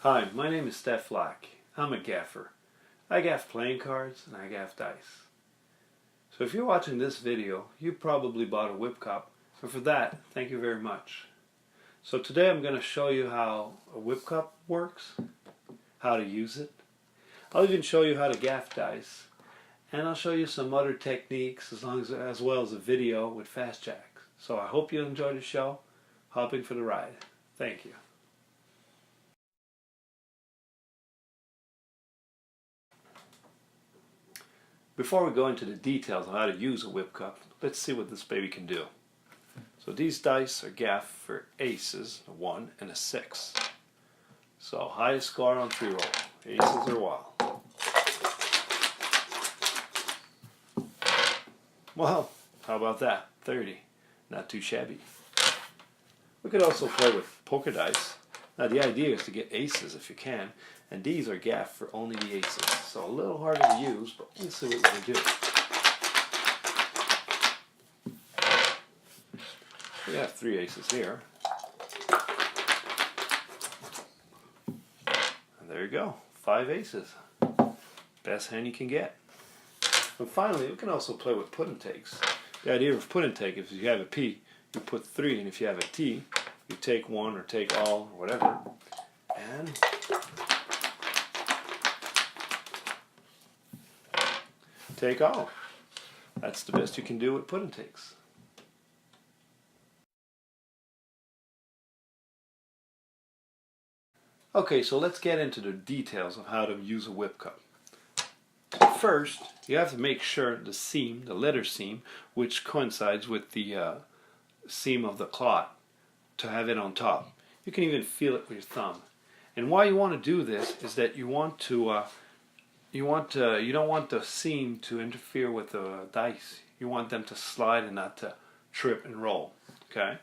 Hi, my name is Steph Black. I'm a gaffer. I gaff playing cards and I gaff dice. So if you're watching this video, you probably bought a whip cup, and for that, thank you very much. So today I'm going to show you how a whip cup works, how to use it. I'll even show you how to gaff dice, and I'll show you some other techniques as well as a video with fast jacks. So I hope you enjoy the show. Hopping for the ride. Thank you. Before we go into the details of how to use a whip cup, let's see what this baby can do. So these dice are gaffed for aces, a 1 and a 6. So highest score on 3 roll. Aces are wild. Well, how about that? 30. Not too shabby. We could also play with poker dice. Now the idea is to get aces if you can, and these are gaffed for only the aces. So a little harder to use, but let's see what we can do. We have 3 aces here. And there you go, 5 aces. Best hand you can get. And finally, we can also play with put and takes. The idea of put and take is if you have a P, you put 3, and if you have a T, you take 1 or take all or whatever. And take all. That's the best you can do with put and takes. Okay, so let's get into the details of how to use a whip cup. First, you have to make sure the seam, the letter seam, which coincides with the seam of the cloth, to have it on top. You can even feel it with your thumb. And why you want to do this is that you don't want the seam to interfere with the dice. You want them to slide and not to trip and roll. Okay.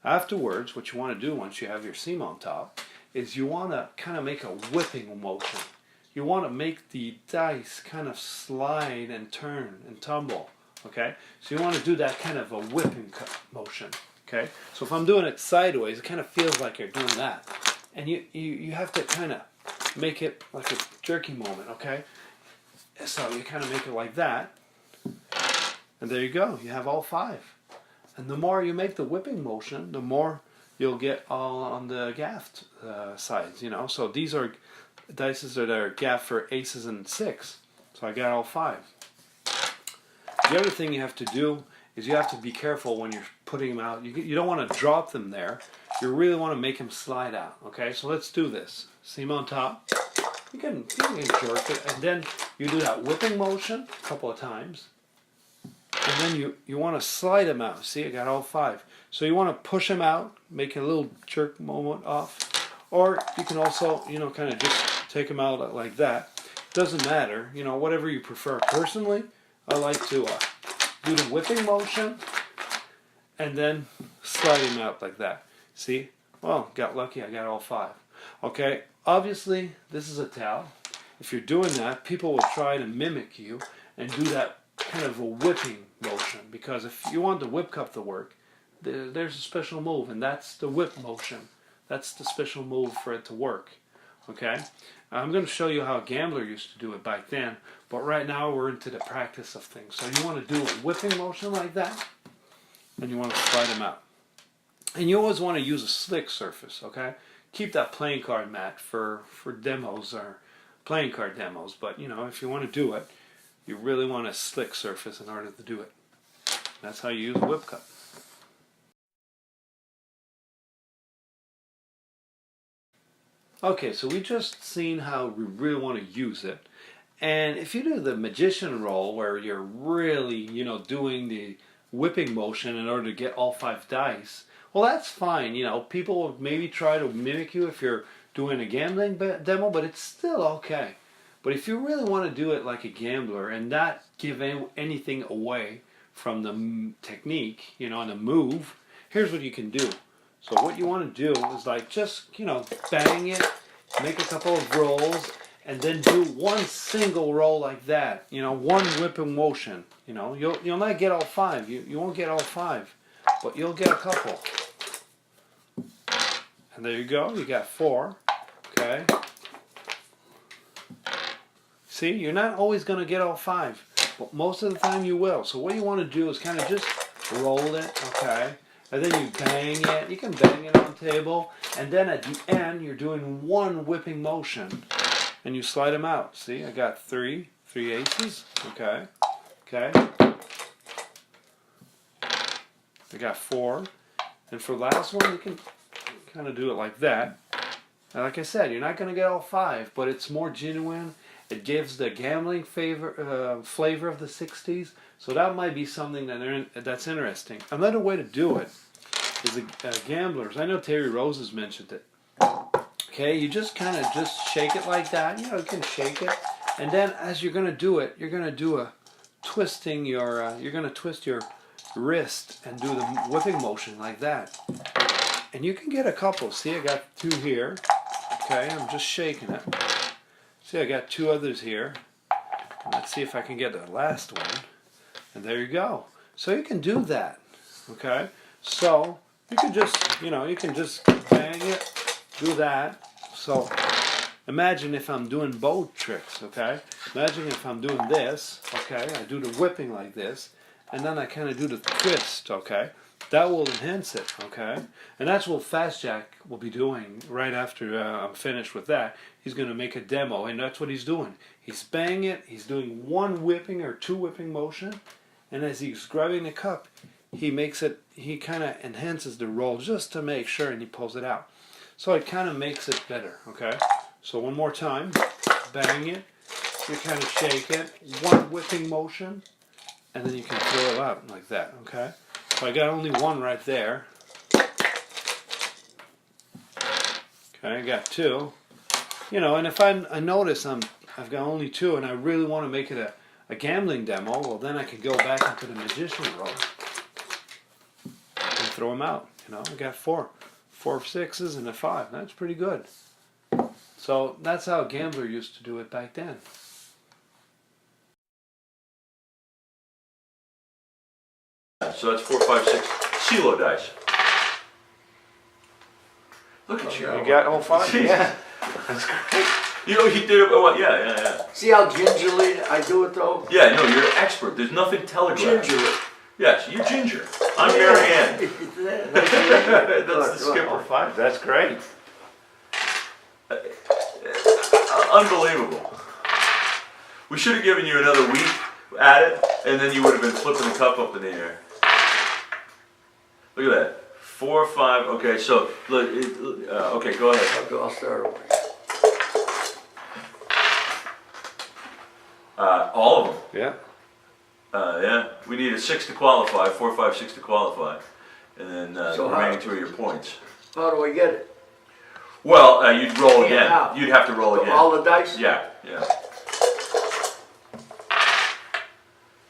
Afterwards, what you want to do once you have your seam on top is you want to kind of make a whipping motion. You want to make the dice kind of slide and turn and tumble. Okay. So you want to do that kind of a whipping motion. Okay. So if I'm doing it sideways, it kind of feels like you're doing that, and you have to kind of make it like a jerky moment, okay? So you kind of make it like that, and there you go. You have all 5. And the more you make the whipping motion, the more you'll get all on the gaffed sides, you know. So these are dices that are gaffed for aces and 6. So I got all 5. The other thing you have to do is you have to be careful when you're putting them out. You don't want to drop them there. You really want to make them slide out, okay? So let's do this. Seam on top. You can jerk it, and then you do that whipping motion a couple of times, and then you want to slide them out. See, I got all 5. So you want to push them out, make a little jerk moment off, or you can also, kind of just take them out like that. Doesn't matter, whatever you prefer. Personally, I like to do the whipping motion and then slide them out like that. See? Well, got lucky, I got all 5. Okay, obviously this is a towel. If you're doing that, people will try to mimic you and do that kind of a whipping motion, because if you want the whip cup to work, there's a special move, and that's the whip motion. That's the special move for it to work. Okay, I'm going to show you how a gambler used to do it back then, but right now we're into the practice of things. So you want to do a whipping motion like that, and you want to slide them out. And you always want to use a slick surface, okay? Keep that playing card mat for demos or playing card demos, but if you want to do it, you really want a slick surface in order to do it. That's how you use a whip cup. Okay, so we just seen how we really want to use it. And if you do the magician roll where you're really, doing the whipping motion in order to get all 5 dice, well, that's fine. People will maybe try to mimic you if you're doing a gambling demo, but it's still okay. But if you really want to do it like a gambler and not give anything away from the technique, and the move, here's what you can do. So what you want to do is just, bang it, make a couple of rolls, and then do one single roll like that. One whipping motion. You'll not get all 5. You won't get all 5, but you'll get a couple. And there you go. You got 4. Okay. See, you're not always going to get all 5, but most of the time you will. So what you want to do is kind of just roll it, okay? And then you bang it. You can bang it on the table. And then at the end, you're doing one whipping motion. And you slide them out. See, I got three aces. Okay. Okay. I got 4. And for the last one, you can kind of do it like that. And like I said, you're not going to get all 5, but it's more genuine. It gives the gambling flavor of the 60s. So that might be something that's interesting. Another way to do it is gamblers. I know Terry Rose has mentioned it. Okay, you just kind of just shake it like that. You know, you can shake it. And then as you're going to do it, you're going to do a twisting your, you're going to twist your wrist and do the whipping motion like that. And you can get a couple. See, I got 2 here. Okay, I'm just shaking it. See, I got 2 others here. Let's see if I can get the last one. And there you go. So you can do that. Okay? So you can just, you can just bang it, do that. So imagine if I'm doing both tricks, okay? Imagine if I'm doing this, okay? I do the whipping like this, and then I kind of do the twist, okay? That will enhance it, okay? And that's what Fast Jack will be doing right after I'm finished with that. He's going to make a demo, and that's what he's doing. He's banging it, he's doing 1 whipping or 2 whipping motion, and as he's grabbing the cup, he kind of enhances the roll just to make sure, and he pulls it out. So it kind of makes it better, okay? So one more time, bang it, you kind of shake it, 1 whipping motion, and then you can throw it out like that, okay? So I got only 1 right there. Okay, I got 2. And if I notice I've got only 2 and I really want to make it a gambling demo, well then I can go back into the magician roll and throw them out. I got 4 6s and a 5. That's pretty good. So that's how a gambler used to do it back then. So that's 4, 5, 6 CeeLo dice. Look at you. You got all 5? Yeah. That's great. He did it. Oh, yeah. See how gingerly I do it though? Yeah, no, you're an expert. There's nothing telegraphed. Gingerly. Yes, you're Ginger. I'm Mary Ann. That's That's the skipper. 5. That's great. Unbelievable. We should have given you another week at it, and then you would have been flipping the cup up in the air. Look at that. 4, 5. Okay, so look. Okay, go ahead. I'll start over. All of them. Yeah. Yeah. We need a 6 to qualify. 4, 5, 6 to qualify, and then the So remaining 2 are your points. How do I get it? Well, you'd roll again. How? You'd have to roll again. All the dice? Yeah.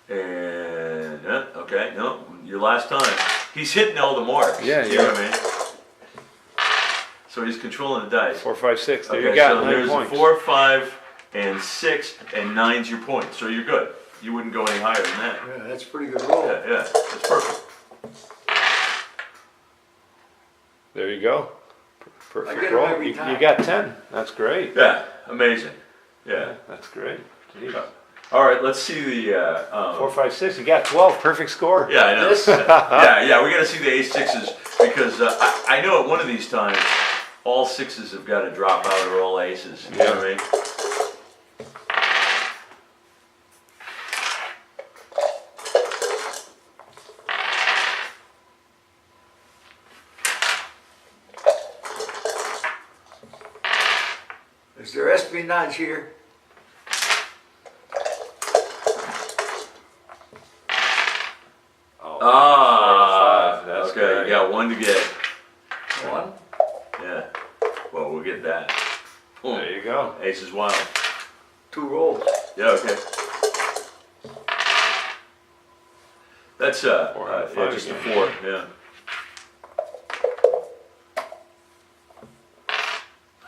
And okay, no, your last time. He's hitting all the marks. Yeah, you know what I mean? So he's controlling the dice. 4 5 6. There Okay, you got so 9 there's points. 4, 5, and 6, and 9's your point. So you're good. You wouldn't go any higher than that. Yeah, that's a pretty good roll. Yeah, that's perfect. There you go. I Perfect get 'em roll. every You time. got 10. That's great. Yeah, amazing. Yeah. That's great. Jeez. All right, let's see the. 4 5 6. You got 12. Perfect score. Yeah, I know. This? yeah, we got to see the ace 6s because I know at one of these times all 6s have got to drop out or all aces. You know what I mean? Is there espionage here? That's okay. great. You got 1 to get. 1. Yeah. Well, we'll get that. Boom. There you go. Ace is wild. 2 rolls. Yeah. Okay. That's Four, yeah, five just a again. 4. Yeah.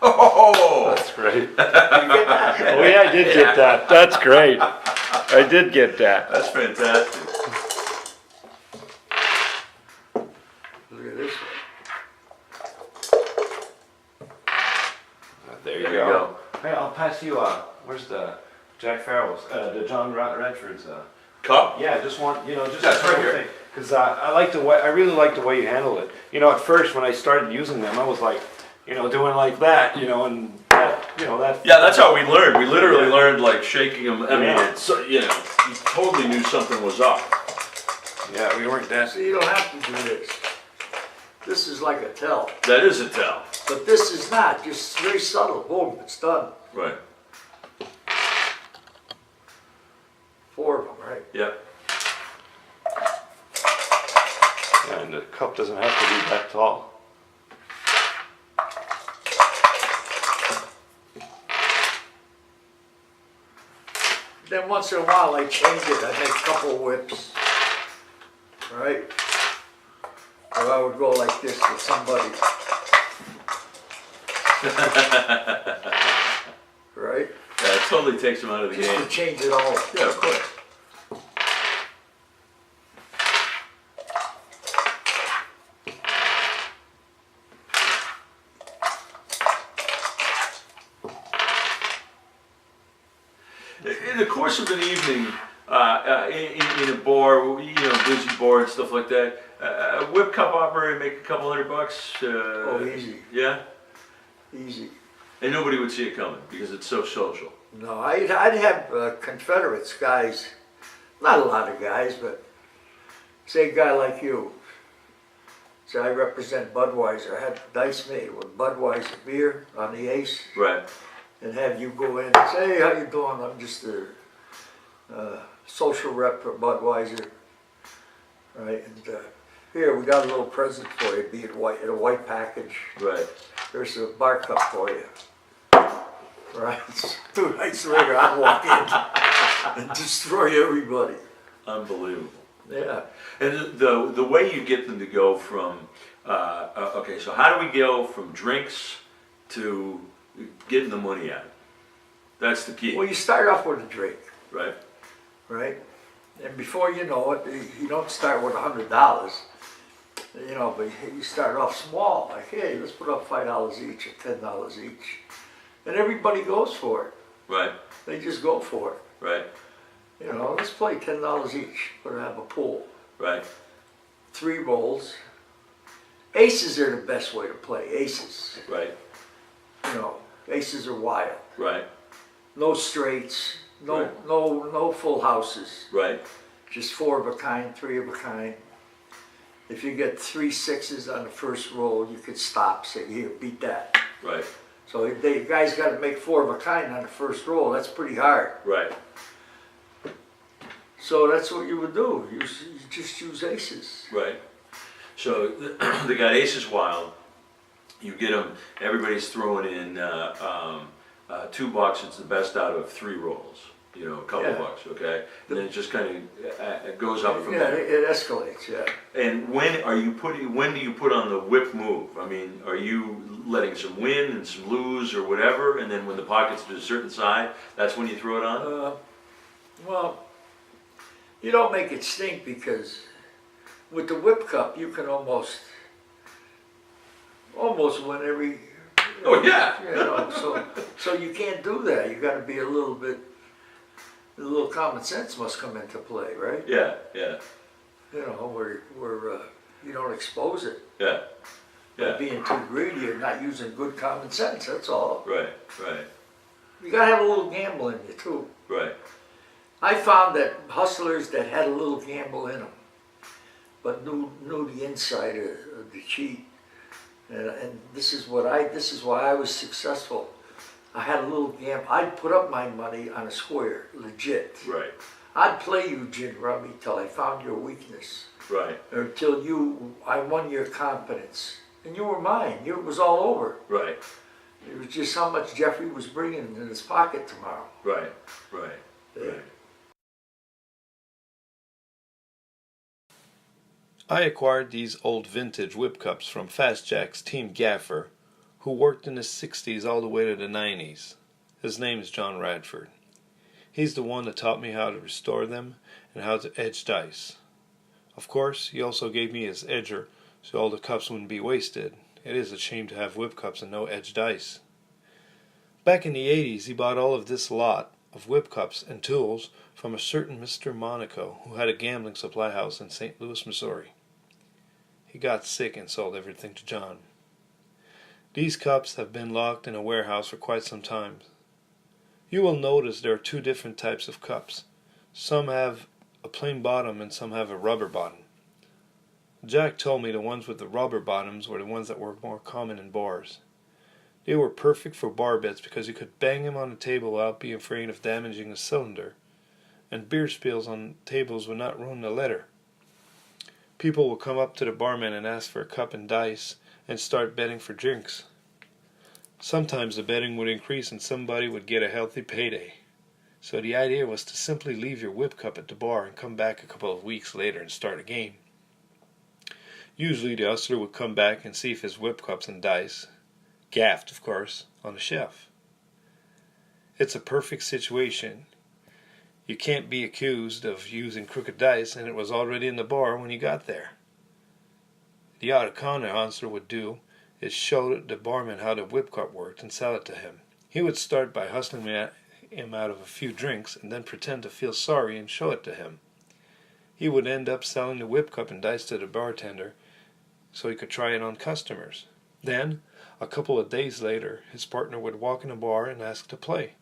Oh! That's great. You get that? Oh yeah, I did get that. That's great. I did get that. That's fantastic. Look at this one. There pass you. Where's the Jack Farrell's? The John Redford's. Cup? Yeah, just want just That's the right whole here. thing. Because I like the way I really like the way you handle it. At first when I started using them, I was like, doing like that, and that. Yeah, that's how we learned. We literally Yeah. learned like shaking them. I mean, Yeah. it's, you totally knew something was up. Yeah, we weren't that. So you don't have to do this. This is like a tell. That is a tell. But this is not, just very subtle. Boom, it's done. Right. 4 of them, right? Yep. Yeah, and the cup doesn't have to be that tall. Then once in a while I change it. I make a couple whips, right? Or I would go like this with somebody. Right? Yeah, it totally takes them out of the Just to game. change it all. Yeah, of course. In the course of an evening, in a bar, busy bar and stuff like that, a whip cup operator make a couple $100. Oh, easy, Yeah, easy. and nobody would see it coming because it's so social. No, I'd have Confederates guys, not a lot of guys, but say a guy like you. So I represent Budweiser. I had dice made with Budweiser beer on the ace, Right. and have you go in and say, hey, how you doing? I'm just a social rep for Budweiser. Right, and here, we got a little present for you, be it white, in a white package. Right. There's a bar cup for you. Right, 2 nights later, I walk in and destroy everybody. Unbelievable. Yeah. And the way you get them to go from, okay, so how do we go from drinks to getting the money out? That's the key, Well, you start off with a drink, right? right? And before you know it, you don't start with $100, but you start off small. Like, hey, let's put up $5 each or $10 each. And everybody goes for it. Right, They just go for it. right, Let's play $10 each. We're gonna have a pool. right, 3 rolls. Aces are the best way to play. Aces. right, Aces are wild. right, No straights. No, Right. no full houses. right, Just 4 of a kind, 3 of a kind. If you get 3 sixes on the first roll, you could stop. Say, here, beat that. right, So the guy's got to make 4 of a kind on the first roll. That's pretty hard. right, So that's what you would do. You just use aces. right. So they got aces wild. You get them. Everybody's throwing in $2. It's the best out of 3 rolls. A couple Yeah. bucks. Okay, and then it just kind of it goes up from Yeah, there. it escalates. Yeah. And when do you put on the whip move? I mean, are you letting some win and some lose or whatever, and then when the pocket's to a certain side, that's when you throw it on? Well, you don't make it stink because with the whip cup you can almost win every. Oh yeah. So you can't do that. You got to be a little common sense must come into play, right? Yeah, yeah, Where you don't expose it. yeah, By yeah. being too greedy, you're not using good common sense. That's all. Right, right, You got to have a little gamble in you too. right, I found that hustlers that had a little gamble in them, but knew the inside of the cheat, and this is why I was successful. I had a little gamble. I'd put up my money on a square, legit. right, I'd play you gin rummy till I found your weakness, right, or till I won your confidence, and you were mine. It was all over. right, It was just how much Jeffrey was bringing in his pocket tomorrow. right, right, right. I acquired these old vintage whip cups from Fast Jack's team gaffer, who worked in the 60s all the way to the 90s. His name is John Radford. He's the one that taught me how to restore them and how to edge dice. Of course, he also gave me his edger so all the cups wouldn't be wasted. It is a shame to have whip cups and no edge dice. Back in the 80s, he bought all of this lot of whip cups and tools from a certain Mr. Monaco who had a gambling supply house in St. Louis, Missouri. He got sick and sold everything to John. These cups have been locked in a warehouse for quite some time. You will notice there are two different types of cups. Some have a plain bottom and some have a rubber bottom. Jack told me the ones with the rubber bottoms were the ones that were more common in bars. They were perfect for bar bets because you could bang them on the table without being afraid of damaging the cylinder, and beer spills on tables would not ruin the leather. People would come up to the barman and ask for a cup and dice and start betting for drinks. Sometimes the betting would increase and somebody would get a healthy payday. So the idea was to simply leave your whip cup at the bar and come back a couple of weeks later and start a game. Usually the hustler would come back and see if his whip cups and dice, gaffed of course, on the shelf. It's a perfect situation. You can't be accused of using crooked dice, and it was already in the bar when you got there. The out-of-con the hustler would do is show the barman how the whip cup worked and sell it to him. He would start by hustling him out of a few drinks and then pretend to feel sorry and show it to him. He would end up selling the whip cup and dice to the bartender so he could try it on customers. Then, a couple of days later, his partner would walk in the bar and ask to play.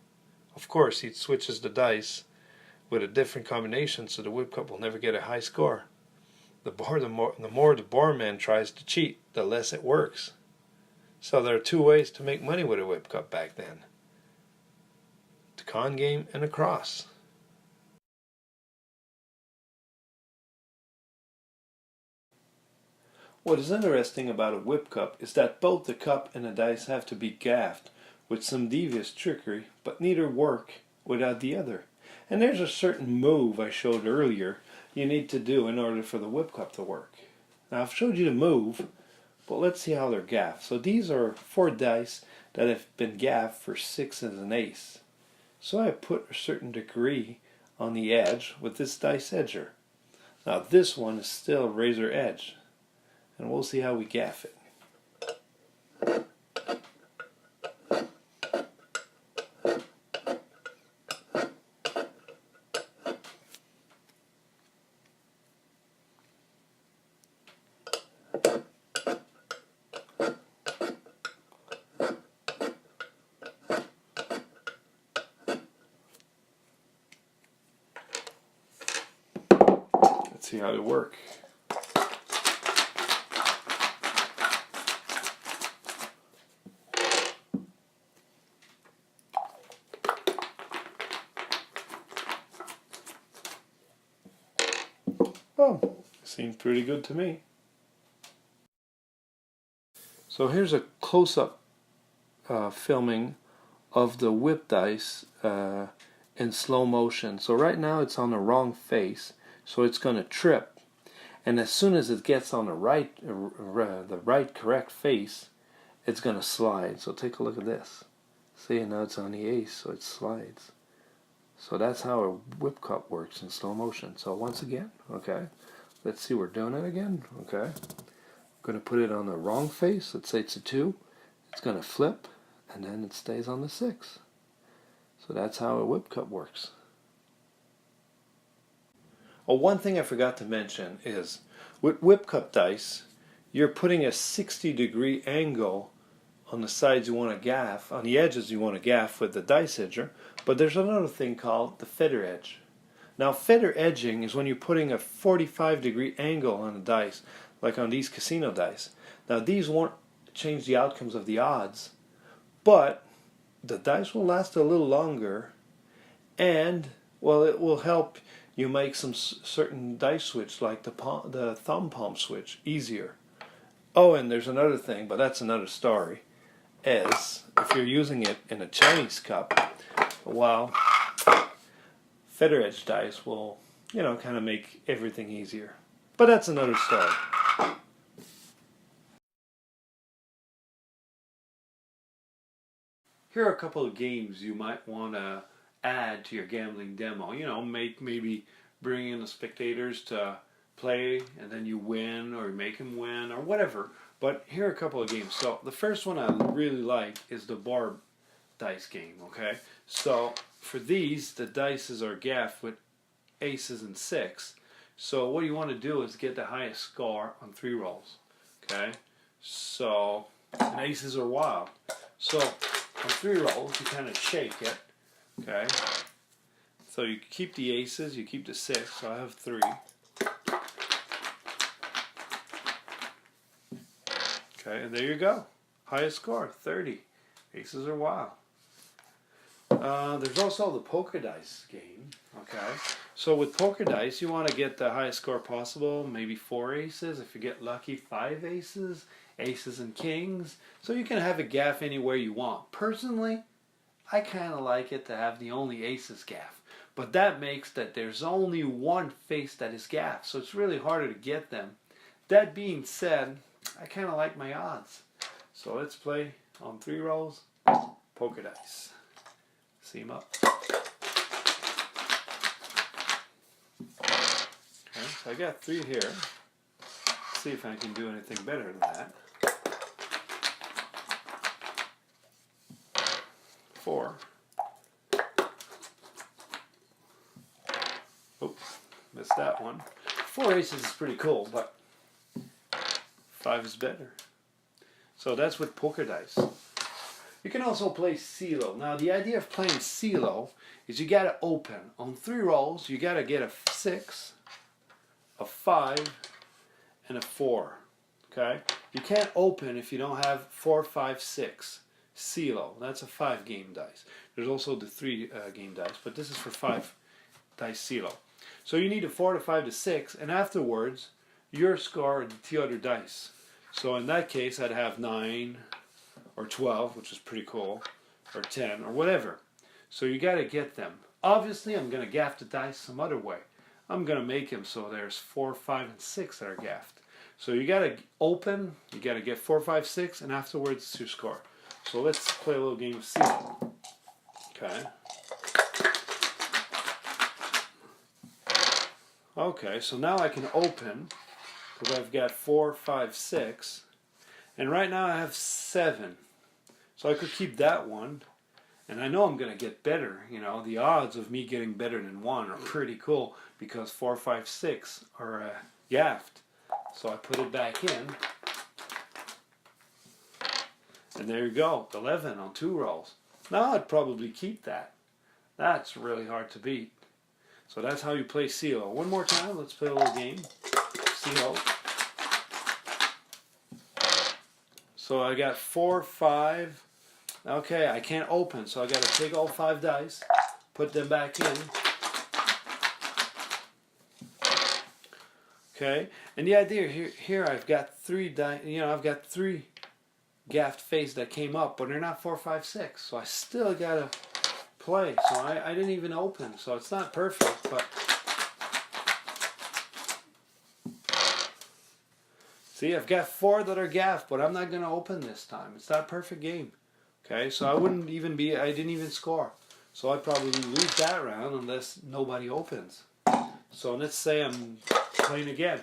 Of course, he'd switches the dice with a different combination so the whip cup will never get a high score. The more the barman tries to cheat, the less it works. So there are two ways to make money with a whip cup back then: the con game and a cross. What is interesting about a whip cup is that both the cup and the dice have to be gaffed with some devious trickery, but neither work without the other. And there's a certain move I showed earlier you need to do in order for the whip cup to work. Now I've showed you the move, but let's see how they're gaffed. So these are 4 dice that have been gaffed for 6 and an ace. So I put a certain degree on the edge with this dice edger. Now this one is still razor edge, and we'll see how we gaff it. Let's see how they work. Oh, seems pretty good to me. So here's a close-up filming of the whip dice in slow motion. So right now it's on the wrong face, so it's going to trip. And as soon as it gets on the right correct face, it's going to slide. So take a look at this. See, now it's on the ace, so it slides. So that's how a whip cup works in slow motion. So once again, okay, let's see, we're doing it again, okay. I'm going to put it on the wrong face. Let's say it's a 2. It's going to flip, and then it stays on the 6. So that's how a whip cup works. Oh, one thing I forgot to mention is, with whip cup dice, you're putting a 60-degree angle on the sides you want to gaff, on the edges you want to gaff with the dice edger, but there's another thing called the feather edge. Now feather edging is when you're putting a 45-degree angle on the dice, like on these casino dice. Now these won't change the outcomes of the odds, but the dice will last a little longer, and well, it will help you make some certain dice switch, like the thumb palm switch, easier. Oh, and there's another thing, but that's another story, is if you're using it in a Chinese cup, well, feather edge dice will, kind of make everything easier. But that's another story. Here are a couple of games you might want to add to your gambling demo. Maybe bring in the spectators to play, and then you win, or you make them win, or whatever. But here are a couple of games. So the first one I really like is the bar dice game, okay? So for these, the dices are gaffed with aces and 6. So what you want to do is get the highest score on 3 rolls, okay? So, and aces are wild. So on 3 rolls, you kind of shake it, okay? So you keep the aces, you keep the 6, so I have 3. Okay, and there you go. Highest score, 30. Aces are wild. There's also the poker dice game, okay? So with poker dice, you want to get the highest score possible, maybe 4 aces. If you get lucky, 5 aces, aces and kings. So you can have a gaff anywhere you want. Personally, I kind of like it to have the only aces gaff. But that makes that there's only one face that is gaff, so it's really harder to get them. That being said, I kind of like my odds. So let's play on 3 rolls, poker dice. See them up. Okay, so I got 3 here. Let's see if I can do anything better than that. 4. Oops, missed that one. 4 aces is pretty cool, but 5 is better. So that's with poker dice. You can also play CeeLo. Now the idea of playing CeeLo is you gotta open. On 3 rolls, you gotta get a 6, a 5, and a 4. Okay? You can't open if you don't have 4, 5, 6. CeeLo. That's a 5 game dice. There's also the 3 game dice, but this is for 5 dice CeeLo. So you need a 4 to 5 to 6, and afterwards, your score are the 2 other dice. So in that case, I'd have 9 or 12, which is pretty cool, or 10, or whatever. So you got to get them. Obviously, I'm going to gaff the dice some other way. I'm going to make them so there's 4, 5, and 6 that are gaffed. So you got to open, you got to get 4, 5, 6, and afterwards it's your score. So let's play a little game of CeeLo. Okay. Okay, so now I can open, because I've got 4, 5, 6, and right now I have 7. So I could keep that one, and I know I'm going to get better. You know, the odds of me getting better than 1 are pretty cool, because 4, 5, 6 are gaffed. So I put it back in, and there you go, 11 on 2 rolls. Now I'd probably keep that. That's really hard to beat. So that's how you play CeeLo. One more time, let's play a little game. CeeLo. So I got 4, 5. Okay, I can't open, so I got to take all 5 dice, put them back in. Okay, and the idea here I've got 3 dice. You know, I've got 3 gaffed face that came up, but they're not 4, 5, 6. So I still gotta play. So I didn't even open. So it's not perfect, but see, I've got 4 that are gaffed, but I'm not gonna open this time. It's not a perfect game. Okay, so I didn't even score. So I'd probably lose that round unless nobody opens. So let's say I'm playing again.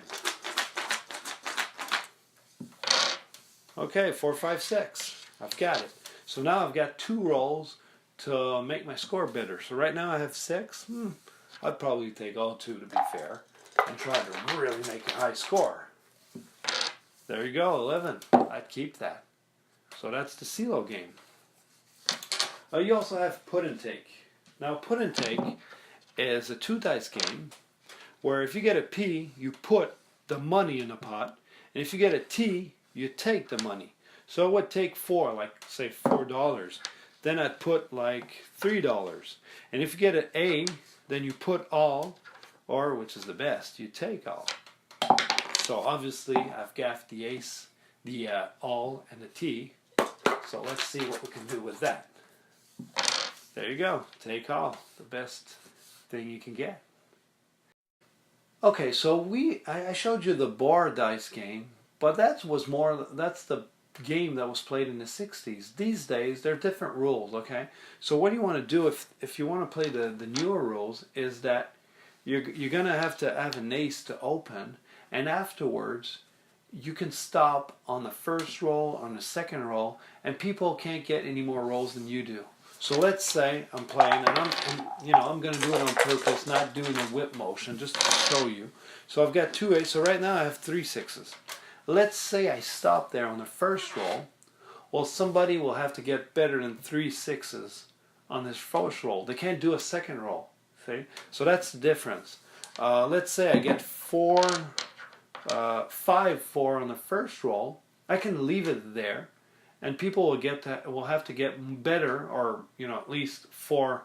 Okay, 4, 5, 6. I've got it. So now I've got 2 rolls to make my score better. So right now I have 6. I'd probably take all 2 to be fair and try to really make a high score. There you go, 11. I'd keep that. So that's the CeeLo game. You also have put and take. Now put and take is a 2 dice game where if you get a P, you put the money in the pot, and if you get a T, you take the money. So it would take 4, like say $4. Then I'd put like $3. And if you get an A, then you put all, or which is the best, you take all. So obviously I've gaffed the ace, the all, and the T. So let's see what we can do with that. There you go, take all, the best thing you can get. Okay, so I showed you the bar dice game, but that's the game that was played in the 60s. These days, there are different rules, okay? So what you want to do if you want to play the newer rules is that you're going to have an ace to open, and afterwards you can stop on the first roll, on the second roll, and people can't get any more rolls than you do. So let's say I'm playing, and I'm going to do it on purpose, not doing a whip motion, just to show you. So I've got 2 8s. So right now I have 3 6s. Let's say I stop there on the first roll. Well, somebody will have to get better than 3 6s on this first roll. They can't do a second roll. See? So that's the difference. Let's say I get 5 4 on the first roll. I can leave it there, and people will have to get better, or at least 5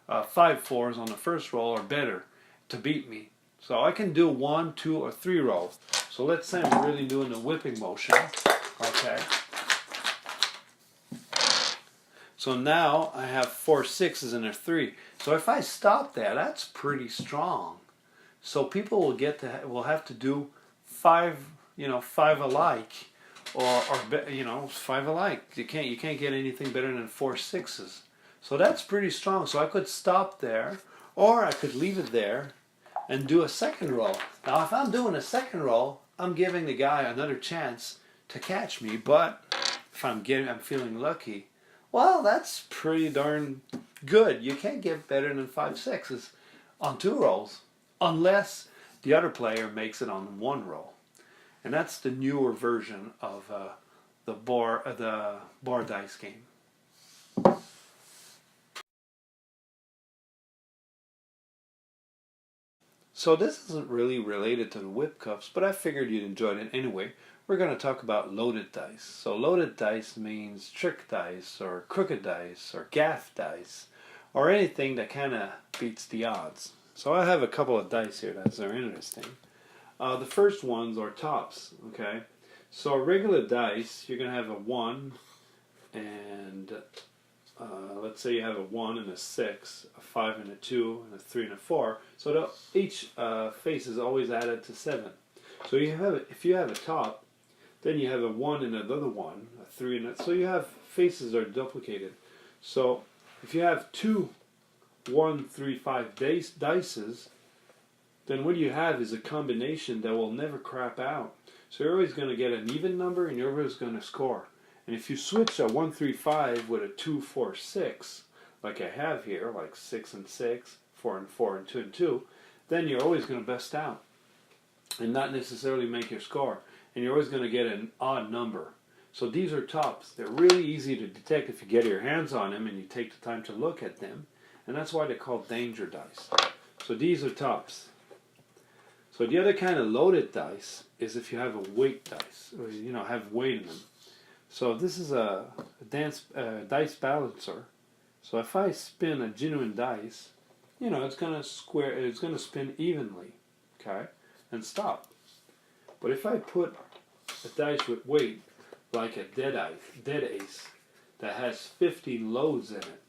4s on the first roll or better to beat me. So I can do 1, 2, or 3 rolls. So let's say I'm really doing the whipping motion. Okay. So now I have 4 6s and a 3. So if I stop there, that's pretty strong. So people will have to do 5 alike, or 5 alike. You can't get anything better than 4 6s. So that's pretty strong. So I could stop there, or I could leave it there and do a second roll. Now if I'm doing a second roll, I'm giving the guy another chance to catch me. But if I'm feeling lucky, well, that's pretty darn good. You can't get better than 5 6s on 2 rolls, unless the other player makes it on 1 roll. And that's the newer version of the bar dice game. So this isn't really related to the whip cups, but I figured you'd enjoy it anyway. We're going to talk about loaded dice. So loaded dice means trick dice, or crooked dice, or gaff dice, or anything that kind of beats the odds. So I have a couple of dice here that are interesting. The first ones are tops, okay? So a regular dice, you're going to have a 1, and let's say you have a 1 and a 6, a 5 and a 2, and a 3 and a 4. So each face is always added to 7. So if you have a top, then you have a 1 and another 1, a 3 and a... So you have faces are duplicated. So if you have 2 1, 3, 5 dices, then what you have is a combination that will never crap out. So you're always going to get an even number, and you're always going to score. And if you switch a 1, 3, 5 with a 2, 4, 6, like I have here, like 6 and 6, 4 and 4, and 2 and 2, then you're always going to best out and not necessarily make your score. And you're always going to get an odd number. So these are tops. They're really easy to detect if you get your hands on them and you take the time to look at them. And that's why they're called danger dice. So these are tops. So the other kind of loaded dice is if you have a weight dice, or have weight in them. So this is a dice balancer. So if I spin a genuine dice, it's going to spin evenly, okay, and stop. But if I put a dice with weight, like a dead ace, that has 50 loads in it,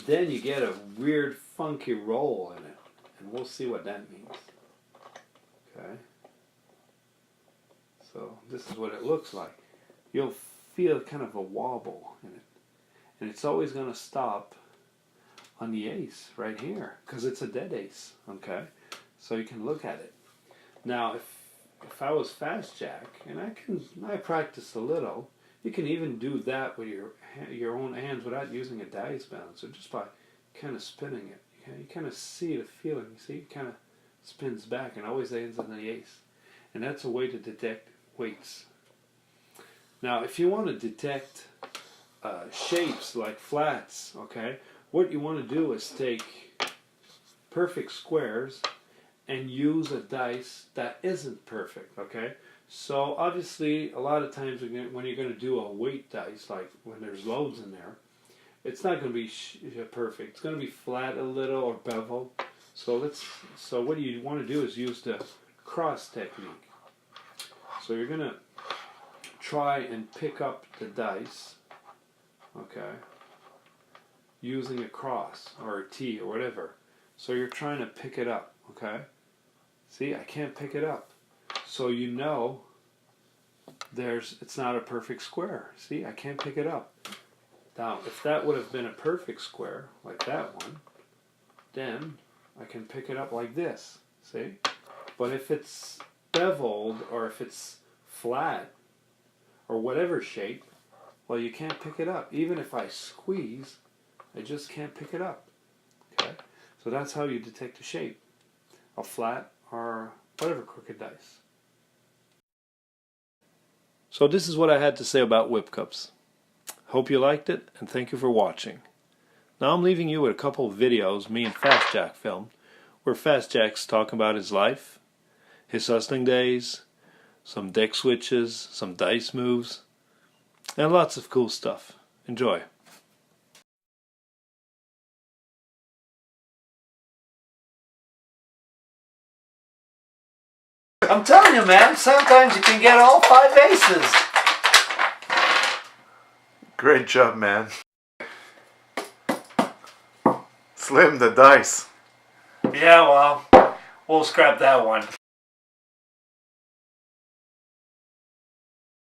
then you get a weird, funky roll in it. And we'll see what that means. Okay. So this is what it looks like. You'll feel kind of a wobble in it. And it's always going to stop on the ace right here, because it's a dead ace. Okay. So you can look at it. Now, if I was fast jack, and I practiced a little, you can even do that with your own hands without using a dice balancer, just by kind of spinning it. You kind of see the feeling. You see, it kind of spins back and always ends on the ace. And that's a way to detect weights. Now, if you want to detect shapes like flats, okay, what you want to do is take perfect squares and use a dice that isn't perfect, okay? So obviously, a lot of times when you're going to do a weight dice, like when there's loads in there, it's not going to be perfect. It's going to be flat a little or beveled. So what you want to do is use the cross technique. So you're going to try and pick up the dice, okay, using a cross or a T or whatever. So you're trying to pick it up, okay? See, I can't pick it up. So it's not a perfect square. See, I can't pick it up. Now, if that would have been a perfect square, like that one, then I can pick it up like this, see? But if it's beveled, or if it's flat, or whatever shape, well, you can't pick it up. Even if I squeeze, I just can't pick it up. Okay? So that's how you detect the shape. A flat or whatever crooked dice. So this is what I had to say about whip cups. Hope you liked it, and thank you for watching. Now I'm leaving you with a couple of videos me and Fast Jack filmed, where Fast Jack's talking about his life, his hustling days, some deck switches, some dice moves, and lots of cool stuff. Enjoy. I'm telling you, man, sometimes you can get all 5 aces. Great job, man. Slim the dice. Yeah, well, we'll scrap that one.